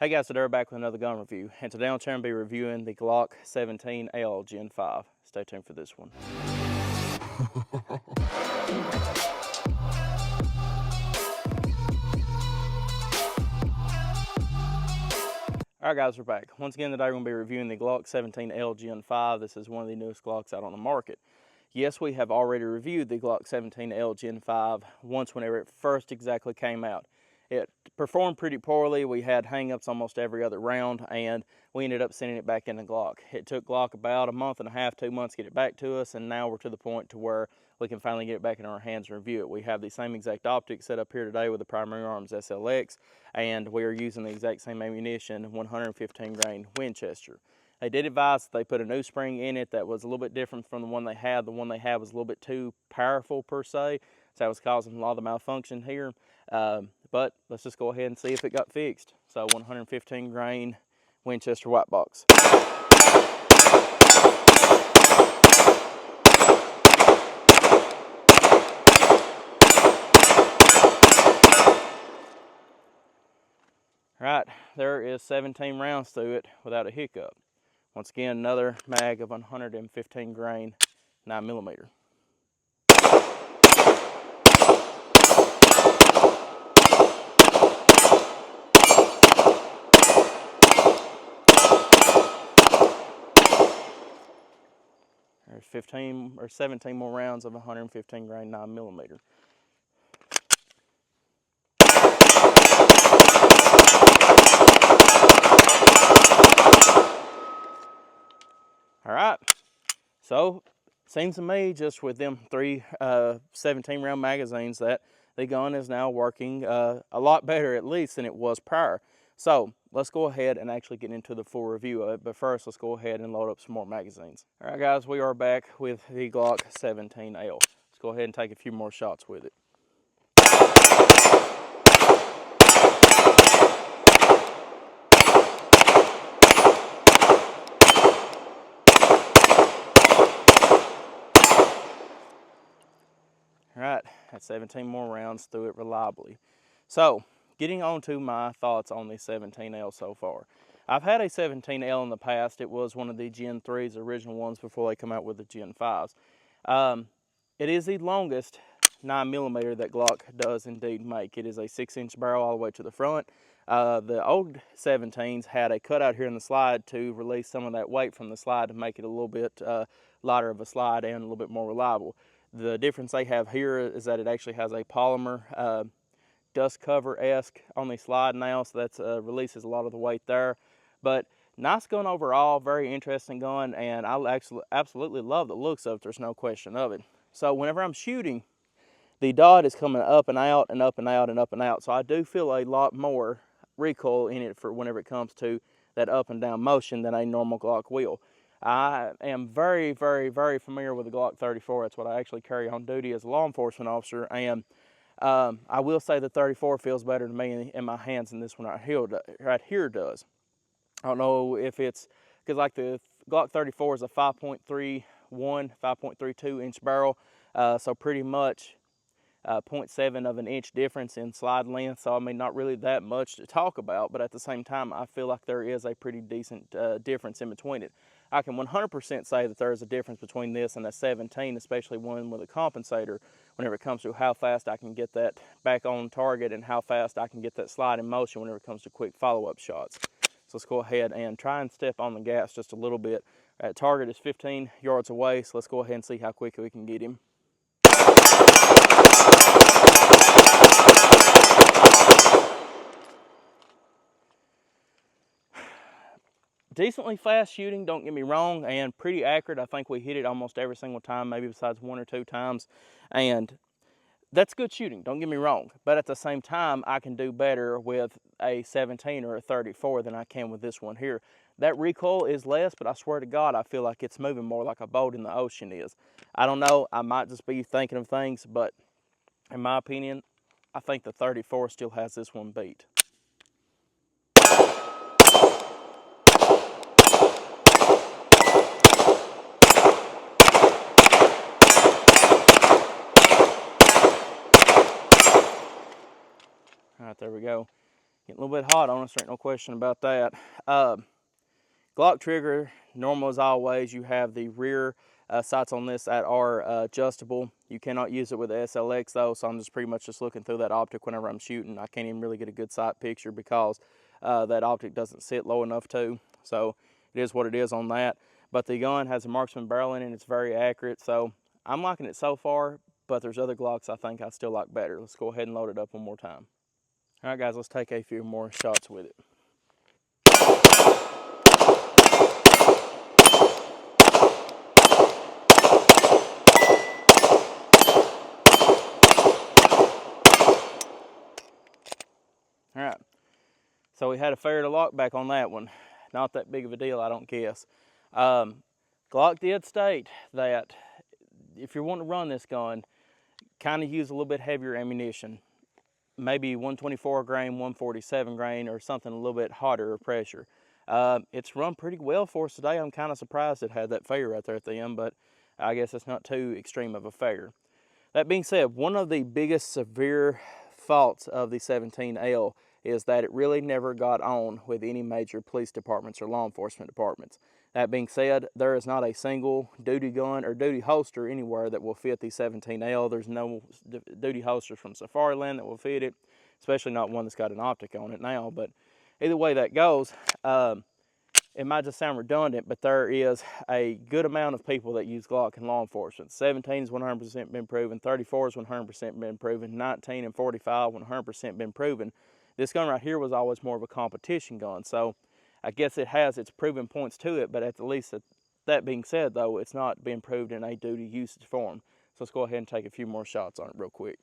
Hey guys, today we're back with another gun review, and today I'm going to be reviewing the Glock 17L Gen 5. Stay tuned for this one. Alright guys, we're back. Once again today we're going to be reviewing the Glock 17L Gen 5. This is one of the newest Glocks out on the market. Yes, we have already reviewed the Glock 17L Gen 5 once whenever it first exactly came out. It performed pretty poorly. We had hang-ups almost every other round, and we ended up sending it back into Glock. It took Glock about a month and a half, 2 months to get it back to us, and now we're to the point to where we can finally get it back in our hands and review it. We have the same exact optics set up here today with the FIREARMS SLX, and we are using the exact same ammunition, 115 grain Winchester. They did advise that they put a new spring in it that was a little bit different from the one they had. The one they had was a little bit too powerful per se, so that was causing a lot of the malfunction here. But let's just go ahead and see if it got fixed. So 115 grain Winchester white box. Right, there is 17 rounds through it without a hiccup. Once again, another mag of 115 grain 9mm. There's 15 or 17 more rounds of 115 grain 9mm. All right, so seems to me just with them three 17 round magazines that the gun is now working a lot better at least than it was prior. So let's go ahead and actually get into the full review of it, but first let's go ahead and load up some more magazines. All right guys, we are back with the Glock 17L. Let's go ahead and take a few more shots with it. All right, that's 17 more rounds through it reliably. So, getting on to my thoughts on the 17L so far. I've had a 17L in the past. It was one of the Gen 3s, original ones before they come out with the Gen 5s. It is the longest 9mm that Glock does indeed make. It is a 6-inch barrel all the way to the front. The old 17s had a cutout here in the slide to release some of that weight from the slide to make it a little bit lighter of a slide and a little bit more reliable. The difference they have here is that it actually has a polymer dust cover-esque on the slide now, so that releases a lot of the weight there. But nice gun overall, very interesting gun, and I absolutely love the looks of it. There's no question of it. So whenever I'm shooting, the dot is coming up and out and up and out and up and out. So I do feel a lot more recoil in it for whenever it comes to that up and down motion than a normal Glock will. I am very, very, very familiar with the Glock 34. That's what I actually carry on duty as a law enforcement officer, and I will say the 34 feels better to me in my hands than this one right here does. I don't know if it's because like the Glock 34 is a 5.31, 5.32 inch barrel, so pretty much 0.7 of an inch difference in slide length. So I mean, not really that much to talk about, but at the same time, I feel like there is a pretty decent difference in between it. I can 100% say that there is a difference between this and a 17, especially one with a compensator, whenever it comes to how fast I can get that back on target and how fast I can get that slide in motion whenever it comes to quick follow-up shots. So let's go ahead and try and step on the gas just a little bit. That target is 15 yards away, so let's go ahead and see how quickly we can get him. Decently fast shooting, don't get me wrong, and pretty accurate. I think we hit it almost every single time, maybe besides 1 or 2 times, and that's good shooting, don't get me wrong. But at the same time, I can do better with a 17 or a 34 than I can with this one here. That recoil is less, but I swear to God, I feel like it's moving more like a boat in the ocean is. I don't know, I might just be thinking of things, but in my opinion, I think the 34 still has this one beat. All right, there we go. Getting a A little bit hot on us, there ain't no question about that. Glock trigger, normal as always. You have the rear sights on this that are adjustable. You cannot use it with the SLX though, so I'm just pretty much just looking through that optic whenever I'm shooting. I can't even really get a good sight picture because that optic doesn't sit low enough to. So it is what it is on that. But the gun has a marksman barrel in it and it's very accurate. So I'm liking it so far, but there's other Glocks I think I still like better. Let's go ahead and load it up one more time. All right guys, let's take a few more shots with it. All right, so we had a fair to lock back on that one. Not that big of a deal, I don't guess. Glock did state that if you're wanting to run this gun, kind of use a little bit heavier ammunition. Maybe 124 grain, 147 grain, or something a little bit hotter pressure. It's run pretty well for us today. I'm kind of surprised it had that failure right there at the end, but I guess it's not too extreme of a failure. That being said, one of the biggest severe faults of the 17L is that it really never got on with any major police departments or law enforcement departments. That being said, there is not a single duty gun or duty holster anywhere that will fit the 17L. There's no duty holsters from Safariland that will fit it, especially not one that's got an optic on it now. But either way that goes, it might just sound redundant, but there is a good amount of people that use Glock in law enforcement. 17 is 100% been proven, 34 is 100% been proven, 19 and 45 100% been proven. This gun right here was always more of a competition gun, so I guess it has its proven points to it, but at the least, that being said though, it's not been proved in a duty usage form. So let's go ahead and take a few more shots on it real quick.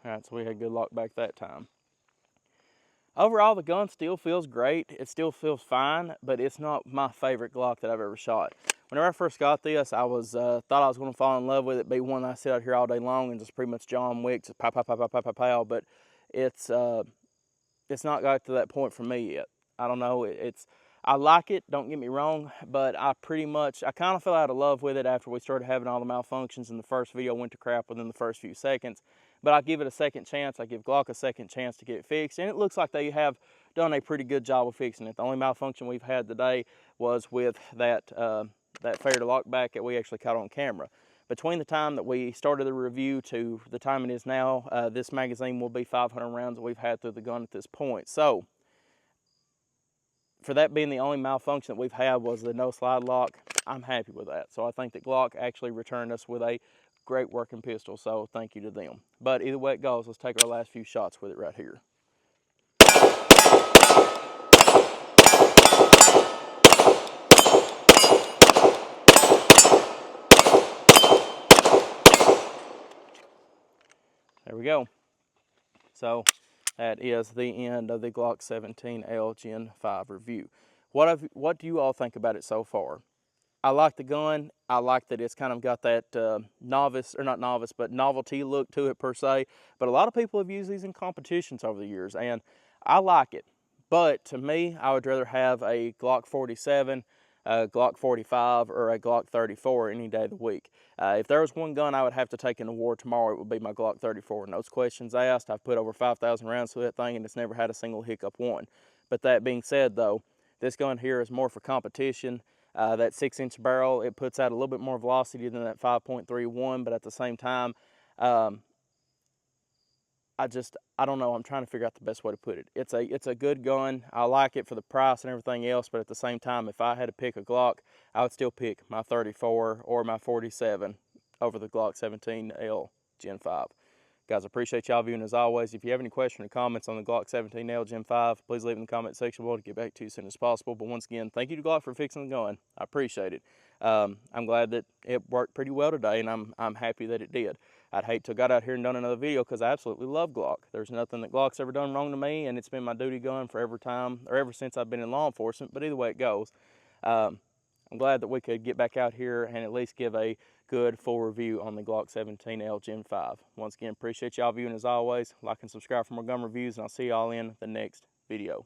All right, so we had good luck back that time. Overall, the gun still feels great. It still feels fine, but it's not my favorite Glock that I've ever shot. Whenever I first got this, I was thought I was going to fall in love with it, be one I sit out here all day long and just pretty much John Wick, just pow, pow, pow, pow, pow, pow, pow. But it's not got to that point for me yet. I don't know. I like it, don't get me wrong, but I kind of fell out of love with it after we started having all the malfunctions and the first video went to crap within the first few seconds. But I give it a second chance. I give Glock a second chance to get it fixed, and it looks like they have done a pretty good job of fixing it. The only malfunction we've had today was with that fair to lock back that we actually caught on camera. Between the time that we started the review to the time it is now, this magazine will be 500 rounds that we've had through the gun at this point. So, for that being the only malfunction that we've had was the no slide lock, I'm happy with that. So I think that Glock actually returned us with a great working pistol, so thank you to them. But either way it goes, let's take our last few shots with it right here. There we go. So that is the end of the Glock 17L Gen 5 review. What do you all think about it so far? I like the gun. I like that it's kind of got that novelty look to it per se. But a lot of people have used these in competitions over the years, and I like it. But to me, I would rather have a Glock 47, a Glock 45, or a Glock 34 any day of the week. If there was one gun I would have to take in the war tomorrow, it would be my Glock 34. No questions asked. I've put over 5,000 rounds through that thing, and it's never had a single hiccup one. But that being said, though, this gun here is more for competition. That 6-inch barrel, it puts out a little bit more velocity than that 5.31, but at the same time, I don't know. I'm trying to figure out the best way to put it. It's a good gun. I like it for the price and everything else, but at the same time, if I had to pick a Glock, I would still pick my 34 or my 47 over the Glock 17L Gen 5. Guys, I appreciate y'all viewing as always. If you have any questions or comments on the Glock 17L Gen 5, please leave in the comment section below to get back to you as soon as possible. But once again, thank you to Glock for fixing the gun. I appreciate it. I'm glad that it worked pretty well today, and I'm happy that it did. I'd hate to have got out here and done another video because I absolutely love Glock. There's nothing that Glock's ever done wrong to me, and it's been my duty gun for ever since I've been in law enforcement. But either way it goes, I'm glad that we could get back out here and at least give a good full review on the Glock 17L Gen 5. Once again, appreciate y'all viewing as always. Like and subscribe for more gun reviews, and I'll see y'all in the next video.